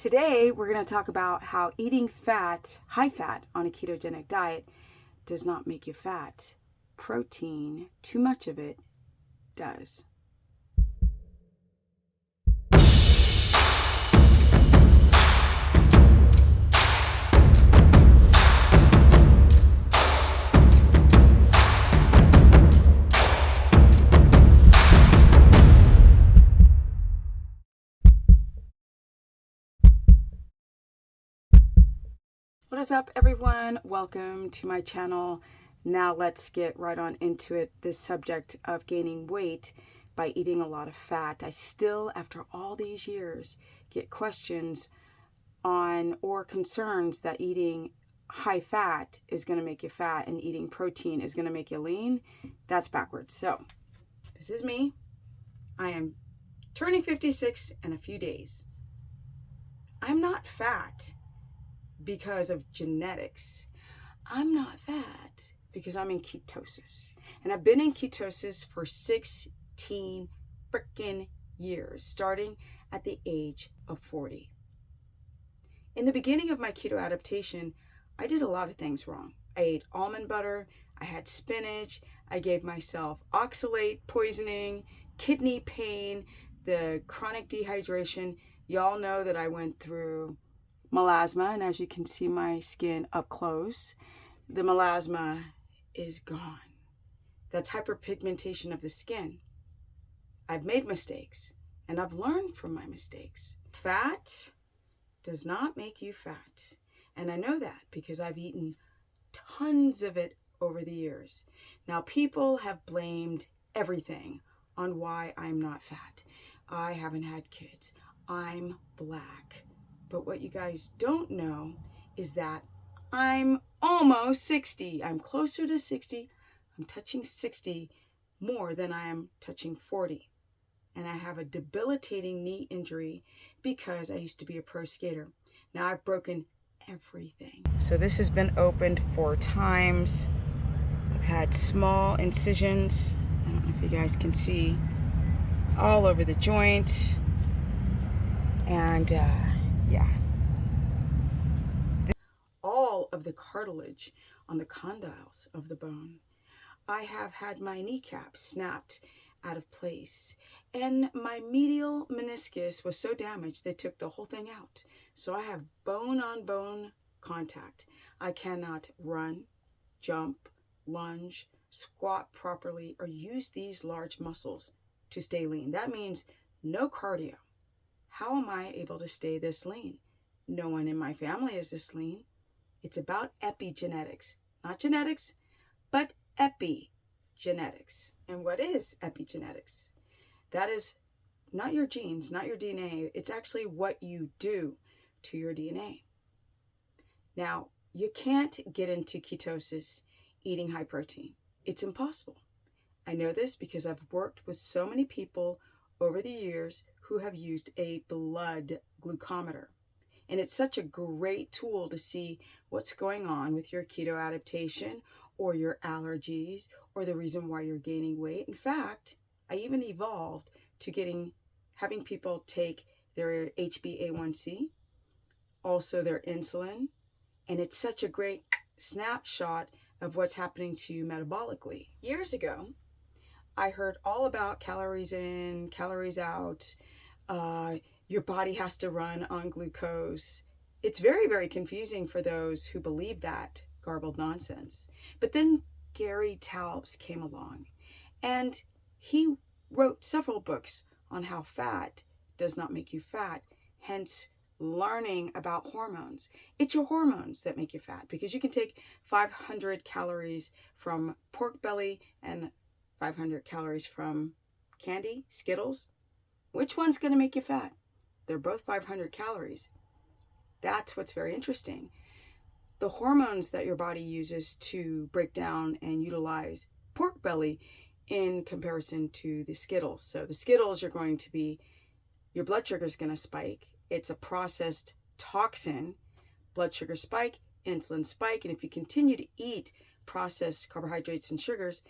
Today, we're going to talk about how eating fat, high fat, on a ketogenic diet does not make you fat. Protein, too much of it, does. What is up, everyone? Welcome to my channel. Now let's get right on into it. This subject of gaining weight by eating a lot of fat. I still, after all these years, get questions on or concerns that eating high fat is going to make you fat and eating protein is going to make you lean. That's backwards. So this is me. I am turning 56 in a few days. I'm not fat because of genetics. I'm not fat because I'm in ketosis. And I've been in ketosis for 16 freaking years, starting at the age of 40. In the beginning of my keto adaptation, I did a lot of things wrong. I ate almond butter, I had spinach, I gave myself oxalate poisoning, kidney pain, the chronic dehydration. Y'all know that I went through melasma, and as you can see my skin up close, the melasma is gone. That's hyperpigmentation of the skin. I've made mistakes, and I've learned from my mistakes. Fat does not make you fat, and I know that because I've eaten tons of it over the years. Now, people have blamed everything on why I'm not fat. I haven't had kids. I'm black. But what you guys don't know is that I'm almost 60. I'm closer to 60. I'm touching 60 more than I am touching 40. And I have a debilitating knee injury because I used to be a pro skater. Now I've broken everything. So this has been opened 4 times. I've had small incisions. I don't know if you guys can see, all over the joint. And yeah. All of the cartilage on the condyles of the bone. I have had my kneecap snapped out of place, and my medial meniscus was so damaged they took the whole thing out. So I have bone-on-bone contact. I cannot run, jump, lunge, squat properly, or use these large muscles to stay lean. That means no cardio. How am I able to stay this lean? No one in my family is this lean. It's about epigenetics. Not genetics, but epigenetics. And what is epigenetics? That is not your genes, not your DNA. It's actually what you do to your DNA. Now, you can't get into ketosis eating high protein. It's impossible. I know this because I've worked with so many people over the years who have used a blood glucometer. And it's such a great tool to see what's going on with your keto adaptation or your allergies or the reason why you're gaining weight. In fact, I even evolved to having people take their HbA1c, also their insulin, and it's such a great snapshot of what's happening to you metabolically. Years ago, I heard all about calories in, calories out, your body has to run on glucose. It's very, very confusing for those who believe that garbled nonsense. But then Gary Taubes came along, and he wrote several books on how fat does not make you fat, hence learning about hormones. It's your hormones that make you fat, because you can take 500 calories from pork belly and 500 calories from candy, Skittles. Which one's going to make you fat? They're both 500 calories. That's what's very interesting. The hormones that your body uses to break down and utilize pork belly in comparison to the Skittles. So the Skittles, your blood sugar is going to spike. It's a processed toxin. Blood sugar spike, insulin spike. And if you continue to eat processed carbohydrates and sugars,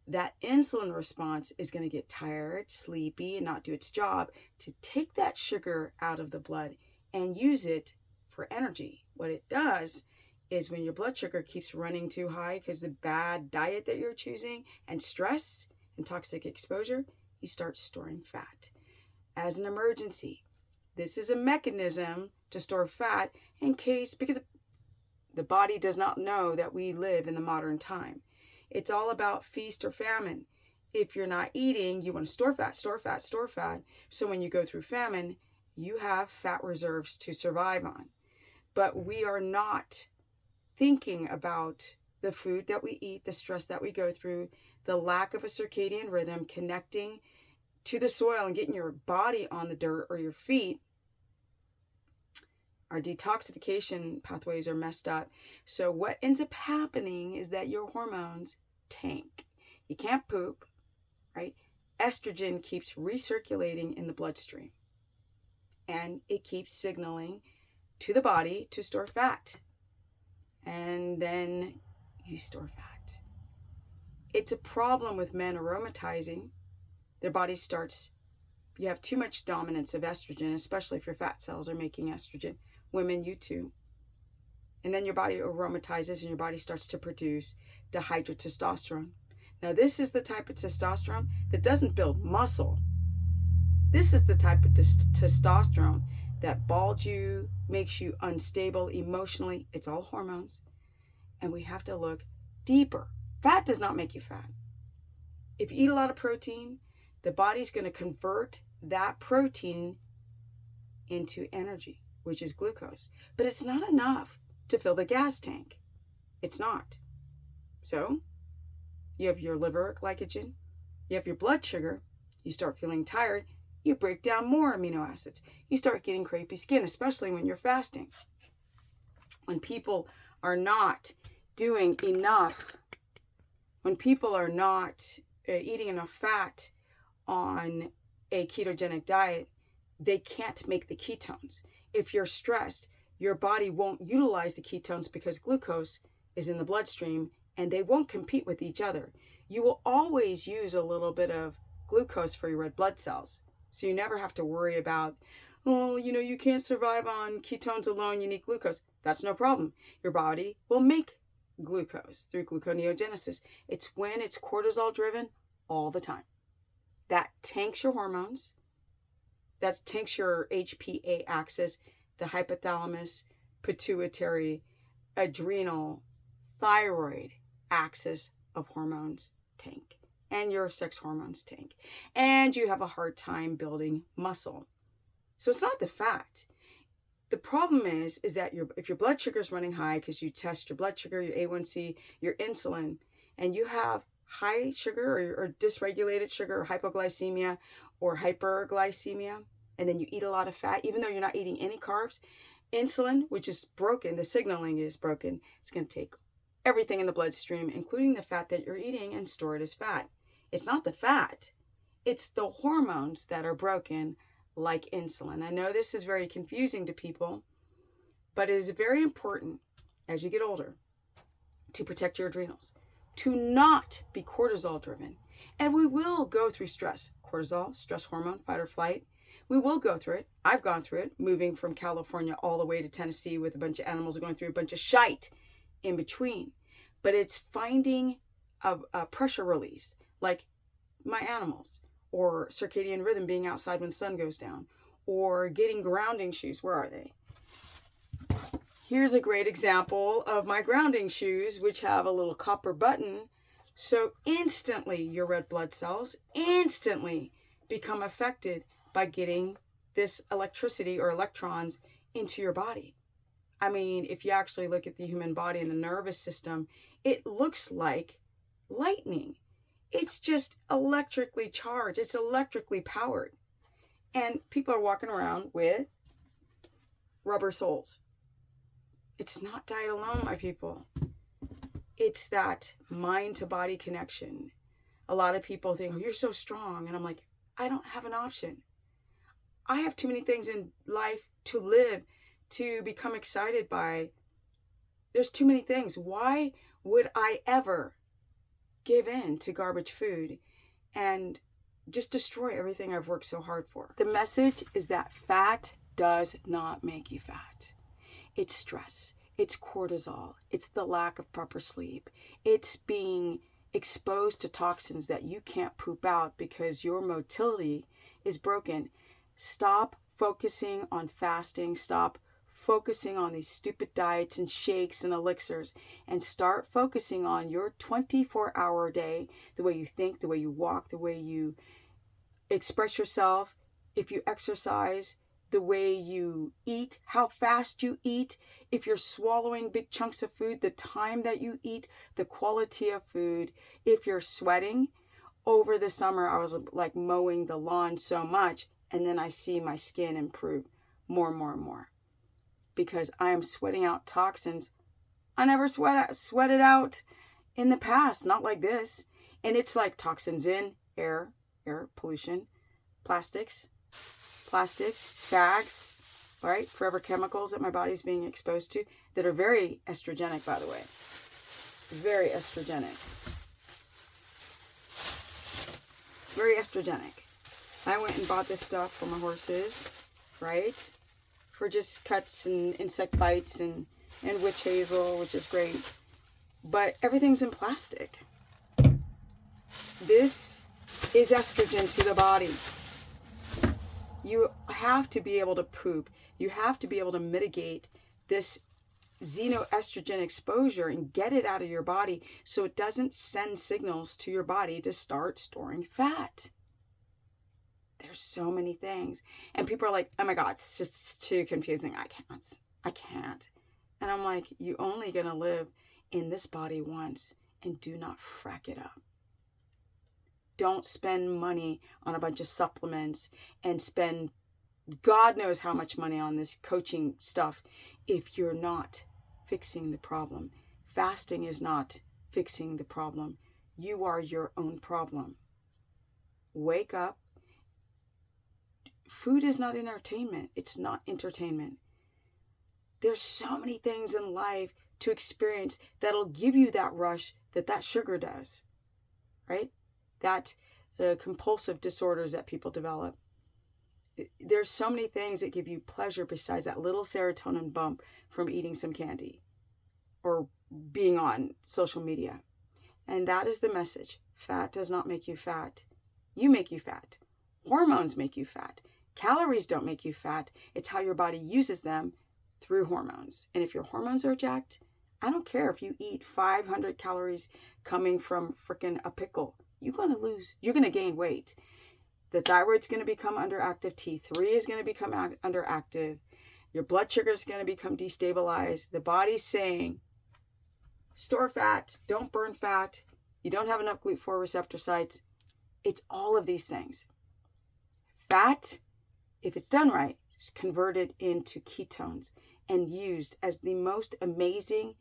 that insulin response is going to get tired, sleepy, and not do its job to take that sugar out of the blood and use it for energy. What it does is when your blood sugar keeps running too high because the bad diet that you're choosing and stress and toxic exposure, you start storing fat as an emergency. This is a mechanism to store fat in case, because the body does not know that we live in the modern time. It's all about feast or famine. If you're not eating, you want to store fat, store fat, store fat. So when you go through famine, you have fat reserves to survive on. But we are not thinking about the food that we eat, the stress that we go through, the lack of a circadian rhythm, connecting to the soil and getting your body on the dirt or your feet. Our detoxification pathways are messed up. So what ends up happening is that your hormones tank. You can't poop, right? Estrogen keeps recirculating in the bloodstream, and it keeps signaling to the body to store fat. And then you store fat. It's a problem with men aromatizing. Their body starts, you have too much dominance of estrogen, especially if your fat cells are making estrogen. Women, you too. And then your body aromatizes and your body starts to produce dihydrotestosterone. Now, this is the type of testosterone that doesn't build muscle. This is the type of testosterone that balds you, makes you unstable emotionally. It's all hormones. And we have to look deeper. Fat does not make you fat. If you eat a lot of protein, the body's going to convert that protein into energy, which is glucose. But it's not enough to fill the gas tank. It's not. So you have your liver glycogen, you have your blood sugar, you start feeling tired, you break down more amino acids. You start getting crepey skin, especially when you're fasting. When people are not doing enough, when people are not eating enough fat on a ketogenic diet, they can't make the ketones. If you're stressed, your body won't utilize the ketones because glucose is in the bloodstream and they won't compete with each other. You will always use a little bit of glucose for your red blood cells. So you never have to worry about, oh, you can't survive on ketones alone, you need glucose. That's no problem. Your body will make glucose through gluconeogenesis. It's when it's cortisol driven all the time. That tanks your hormones. That tanks your HPA axis, the hypothalamus, pituitary, adrenal, thyroid axis of hormones tank. And your sex hormones tank. And you have a hard time building muscle. So it's not the fat. The problem is that if your blood sugar is running high, because you test your blood sugar, your A1C, your insulin, and you have high sugar or dysregulated sugar or hypoglycemia or hyperglycemia, and then you eat a lot of fat, even though you're not eating any carbs, insulin, which is broken, the signaling is broken, it's going to take everything in the bloodstream, including the fat that you're eating, and store it as fat. It's not the fat. It's the hormones that are broken, like insulin. I know this is very confusing to people, but it is very important as you get older to protect your adrenals, to not be cortisol driven. And we will go through stress. Cortisol, stress hormone, fight or flight. We will go through it. I've gone through it, moving from California all the way to Tennessee with a bunch of animals, going through a bunch of shite in between. But it's finding a pressure release, like my animals, or circadian rhythm, being outside when the sun goes down, or getting grounding shoes. Where are they? Here's a great example of my grounding shoes, which have a little copper button. So instantly your red blood cells instantly become affected by getting this electricity or electrons into your body. I mean, if you actually look at the human body and the nervous system, it looks like lightning. It's just electrically charged. It's electrically powered. And people are walking around with rubber soles. It's not diet alone, my people. It's that mind to body connection. A lot of people think, oh, you're so strong. And I'm like, I don't have an option. I have too many things in life to live, to become excited by. There's too many things. Why would I ever give in to garbage food and just destroy everything I've worked so hard for? The message is that fat does not make you fat. It's stress. It's cortisol. It's the lack of proper sleep. It's being exposed to toxins that you can't poop out because your motility is broken. Stop focusing on fasting. Stop focusing on these stupid diets and shakes and elixirs, and start focusing on your 24-hour day, the way you think, the way you walk, the way you express yourself, if you exercise, the way you eat, how fast you eat, if you're swallowing big chunks of food, the time that you eat, the quality of food, if you're sweating. Over the summer, I was like mowing the lawn so much, and then I see my skin improve more and more and more because I am sweating out toxins I never sweated out in the past, not like this. And it's like toxins in air pollution, plastic, bags, right? Forever chemicals that my body's being exposed to that are very estrogenic, by the way. Very estrogenic. Very estrogenic. I went and bought this stuff for my horses, right? For just cuts and insect bites and witch hazel, which is great. But everything's in plastic. This is estrogen to the body. You have to be able to poop. You have to be able to mitigate this xenoestrogen exposure and get it out of your body so it doesn't send signals to your body to start storing fat. There's so many things. And people are like, oh my God, it's just too confusing. I can't. And I'm like, you're only going to live in this body once, and do not frack it up. Don't spend money on a bunch of supplements and spend God knows how much money on this coaching stuff if you're not fixing the problem. Fasting is not fixing the problem. You are your own problem. Wake up. Food is not entertainment. It's not entertainment. There's so many things in life to experience that'll give you that rush that sugar does, right? That compulsive disorders that people develop. There's so many things that give you pleasure besides that little serotonin bump from eating some candy or being on social media. And that is the message. Fat does not make you fat. You make you fat. Hormones make you fat. Calories don't make you fat. It's how your body uses them through hormones. And if your hormones are jacked, I don't care if you eat 500 calories coming from freaking a pickle. You're going to gain weight. The thyroid's going to become underactive. T3 is going to become underactive. Your blood sugar is going to become destabilized. The body's saying, store fat, don't burn fat. You don't have enough GLUT4 receptor sites. It's all of these things. Fat, if it's done right, is converted into ketones and used as the most amazing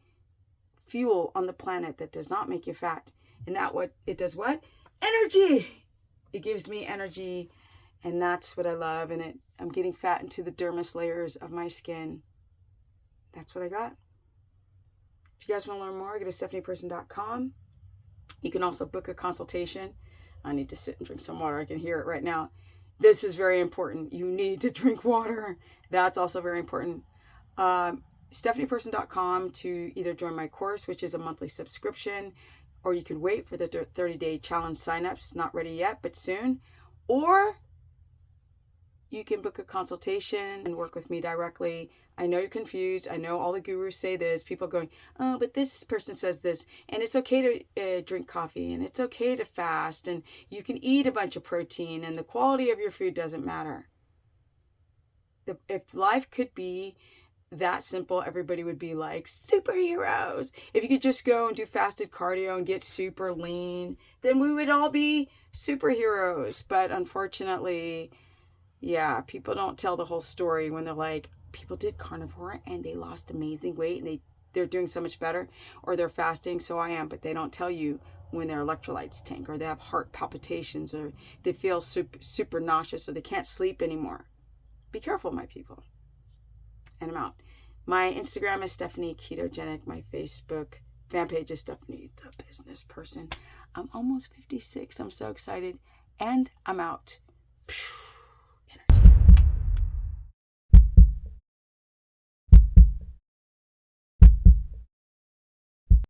fuel on the planet that does not make you fat. And that what it does what? Energy! It gives me energy, and that's what I love. And I'm getting fat into the dermis layers of my skin. That's what I got. If you guys want to learn more, go to stephanieperson.com. You can also book a consultation. I need to sit and drink some water. I can hear it right now. This is very important. You need to drink water. That's also very important. stephanieperson.com to either join my course, which is a monthly subscription, or you can wait for the 30-day challenge signups. Not ready yet, but soon. Or you can book a consultation and work with me directly. I know you're confused. I know all the gurus say this. People going, oh, but this person says this. And it's okay to drink coffee, and it's okay to fast, and you can eat a bunch of protein, and the quality of your food doesn't matter. If life could be that simple, everybody would be like superheroes. If you could just go and do fasted cardio and get super lean, then we would all be superheroes. But unfortunately, yeah, people don't tell the whole story when they're like, people did carnivore and they lost amazing weight and they're doing so much better, or they're fasting, so I am, but they don't tell you when their electrolytes tank, or they have heart palpitations, or they feel super nauseous, or they can't sleep anymore. Be careful, my people. And I'm out. My Instagram is Stephanie Ketogenic. My Facebook fan page is Stephanie the Business Person. I'm almost 56. I'm so excited. And I'm out.